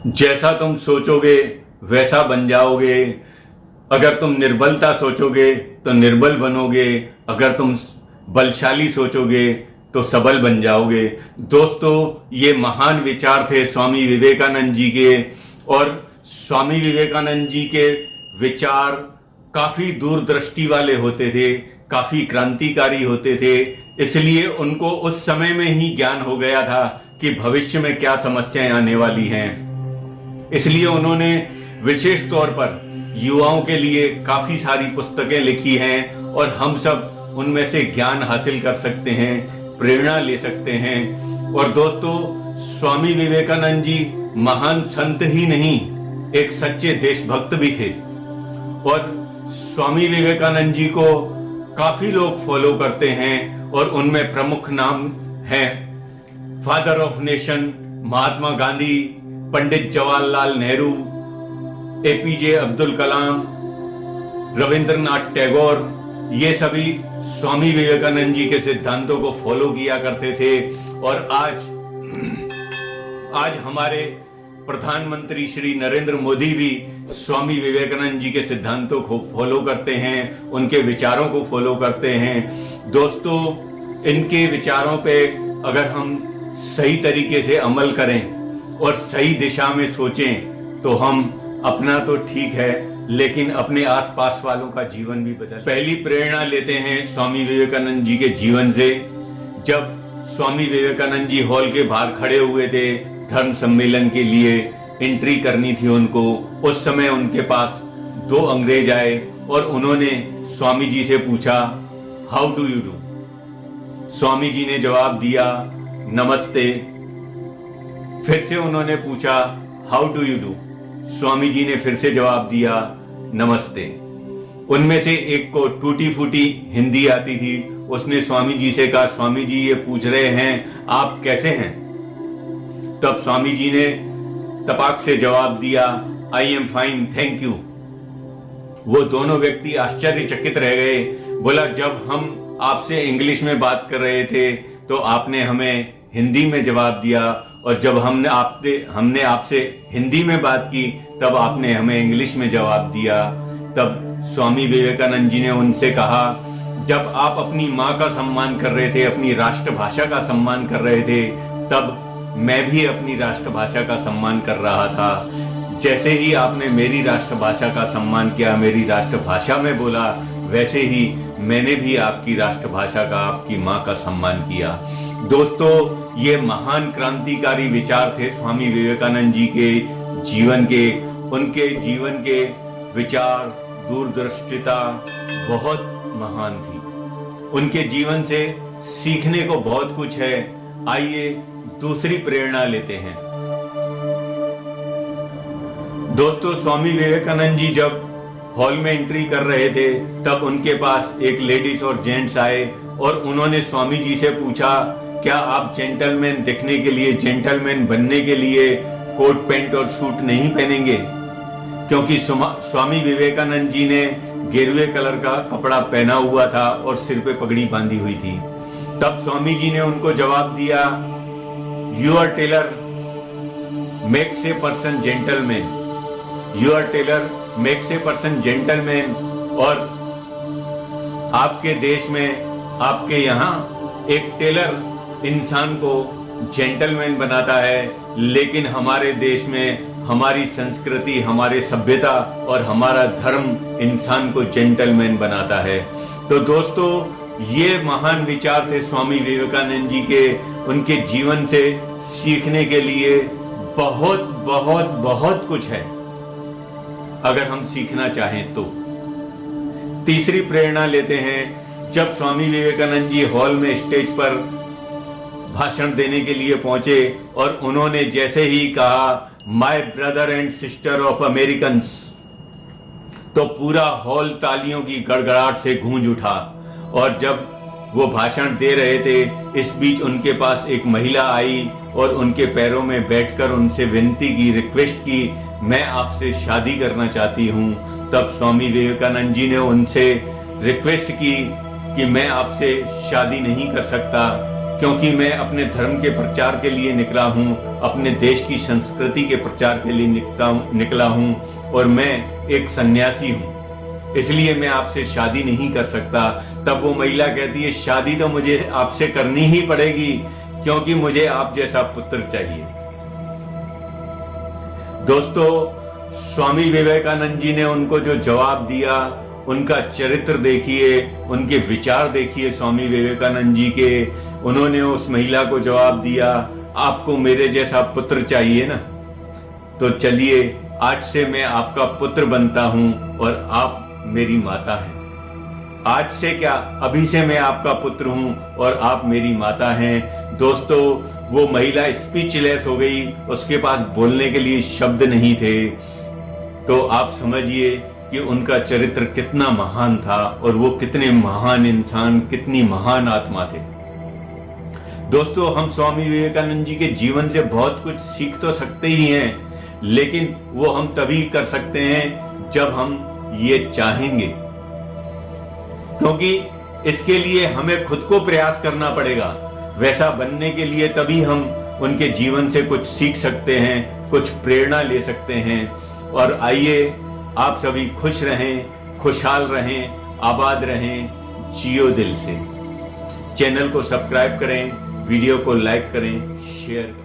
जैसा तुम सोचोगे वैसा बन जाओगे। अगर तुम निर्बलता सोचोगे तो निर्बल बनोगे। अगर तुम बलशाली सोचोगे तो सबल बन जाओगे। दोस्तों, ये महान विचार थे स्वामी विवेकानंद जी के। और स्वामी विवेकानंद जी के विचार काफी दूरदृष्टि वाले होते थे, काफी क्रांतिकारी होते थे। इसलिए उनको उस समय में ही ज्ञान हो गया था कि भविष्य में क्या समस्याएं आने वाली हैं। इसलिए उन्होंने विशेष तौर पर युवाओं के लिए काफी सारी पुस्तकें लिखी हैं और हम सब उनमें से ज्ञान हासिल कर सकते हैं, प्रेरणा ले सकते हैं। और दोस्तों, स्वामी विवेकानंद जी महान संत ही नहीं, एक सच्चे देशभक्त भी थे। और स्वामी विवेकानंद जी को काफी लोग फॉलो करते हैं और उनमें प्रमुख नाम हैं father of nation Mahatma Gandhi, Pandit Jawaharlal Nehru, APJ Abdul Kalam, Rabindranath Tagore. ये सभी स्वामी विवेकानंद जी के सिद्धांतों को फॉलो किया करते थे। और आज हमारे प्रधानमंत्री श्री नरेंद्र मोदी भी स्वामी विवेकानंद जी के सिद्धांतों को फॉलो करते हैं, उनके विचारों को फॉलो करते हैं। दोस्तों, इनके विचारों पे अगर हम सही तरीके से अमल करें और सही दिशा में सोचें तो हम अपना तो ठीक है, लेकिन अपने आसपास वालों का जीवन भी बदल। पहली प्रेरणा लेते हैं स्वामी विवेकानंद जी के जीवन से। जब स्वामी विवेकानंद जी हॉल के बाहर खड़े हुए थे, धर्म सम्मेलन के लिए एंट्री करनी थी उनको, उस समय उनके पास दो अंग्रेज आए और उन्होंने स्वामी जी से पूछा, how do you do. Swami ji ने जवाब दिया, नमस्ते। फिर से उन्होंने पूछा, how do you do. Swami ji ने फिर से जवाब दिया, नमस्ते। उनमें से एक को टूटी फूटी हिंदी आती थी। उसने स्वामी जी से कहा, स्वामी जी ये पूछ रहे हैं आप कैसे हैं। तब स्वामी जी ने तपाक से जवाब दिया, I am fine thank you. वो दोनों व्यक्ति आश्चर्यचकित रह गए। बोला, जब हम आपसे इंग्लिश में बात कर रहे थे तो आपने हमें हिंदी में जवाब दिया, और जब हमने आपसे हिंदी में बात की तब आपने हमें इंग्लिश में जवाब दिया। तब स्वामी विवेकानंद जी ने उनसे कहा, जब आप अपनी माँ का सम्मान कर रहे थे, अपनी राष्ट्रभाषा का सम्मान कर रहे थे, तब मैं भी अपनी राष्ट्रभाषा का सम्मान कर रहा था। जैसे ही आपने मेरी राष्ट्रभाषा का सम्मान किया, मेरी राष्ट्रभाषा में बोला, वैसे ही मैंने भी आपकी राष्ट्रभाषा का, आपकी माँ का सम्मान किया। दोस्तों, ये महान क्रांतिकारी विचार थे स्वामी विवेकानंद जी के जीवन के। उनके जीवन के विचार, दूरदृष्टिता बहुत महान थी। उनके जीवन से सीखने को बहुत कुछ है। आइए दूसरी प्रेरणा लेते हैं। दोस्तों, स्वामी विवेकानंद जी जब हॉल में एंट्री कर रहे थे तब उनके पास एक लेडीज और जेंट्स आए और उन्होंने स्वामी जी से पूछा, क्या आप जेंटलमैन दिखने के लिए, जेंटलमैन बनने के लिए कोट पैंट और सूट नहीं पहनेंगे? क्योंकि स्वामी विवेकानंद जी ने गेरुए कलर का कपड़ा पहना हुआ था और सिर पे पगड़ी बांधी हुई थी। तब स्वामी जी ने उनको जवाब दिया, your tailor makes a person gentleman, your tailor makes a person gentleman. और आपके देश में, आपके यहाँ एक टेलर इंसान को जेंटलमैन बनाता है, लेकिन हमारे देश में हमारी संस्कृति, हमारे सभ्यता और हमारा धर्म इंसान को जेंटलमैन बनाता है। तो दोस्तों, ये महान विचार थे स्वामी विवेकानंद जी के। उनके जीवन से सीखने के लिए बहुत बहुत बहुत कुछ है, अगर हम सीखना चाहें तो। तीसरी प्रेरणा लेते हैं। जब स्वामी विवेकानंद जी हॉल में स्टेज पर भाषण देने के लिए पहुंचे और उन्होंने जैसे ही कहा, my brother and sister of Americans, तो पूरा हॉल तालियों की गड़गड़ाहट से गूंज उठा। और जब वो भाषण दे रहे थे, इस बीच उनके पास एक महिला आई और उनके पैरों में बैठकर उनसे विनती की, रिक्वेस्ट की, मैं आपसे शादी करना चाहती हूँ। तब स्वामी विवेकानंद जी ने उनसे रिक्वेस्ट की कि मैं आपसे शादी नहीं कर सकता, क्योंकि मैं अपने धर्म के प्रचार के लिए निकला हूं, अपने देश की संस्कृति के प्रचार के लिए निकला हूं और मैं एक सन्यासी हूं, इसलिए मैं आपसे शादी नहीं कर सकता। तब वो महिला कहती है, शादी तो मुझे आपसे करनी ही पड़ेगी क्योंकि मुझे आप जैसा पुत्र चाहिए। दोस्तों, स्वामी विवेकानंद जी ने उनको जो जवाब दिया, उनका चरित्र देखिए, उनके विचार देखिए स्वामी विवेकानंद जी के। उन्होंने उस महिला को जवाब दिया, आपको मेरे जैसा पुत्र चाहिए ना, तो चलिए आज से मैं आपका पुत्र बनता हूं और आप मेरी माता हैं। आज से क्या, अभी से मैं आपका पुत्र हूं और आप मेरी माता हैं। दोस्तों, वो महिला स्पीचलेस हो गई, उसके पास बोलने के लिए शब्द नहीं थे। तो आप समझिए कि उनका चरित्र कितना महान था और वो कितने महान इंसान, कितनी महान आत्मा थे। दोस्तों, हम स्वामी विवेकानंद जी के जीवन से बहुत कुछ सीख तो सकते ही हैं, लेकिन वो हम तभी कर सकते हैं जब हम ये चाहेंगे, क्योंकि इसके लिए हमें खुद को प्रयास करना पड़ेगा। वैसा बनने के लिए तभी हम उनके जीवन से कुछ सीख सकते हैं, कुछ प्रेरणा ले सकते हैं। और आइए आप सभी खुश रहें, खुशहाल रहें, आबाद रहें, जियो दिल से। चैनल को सब्सक्राइब करें, वीडियो को लाइक करें, शेयर करें।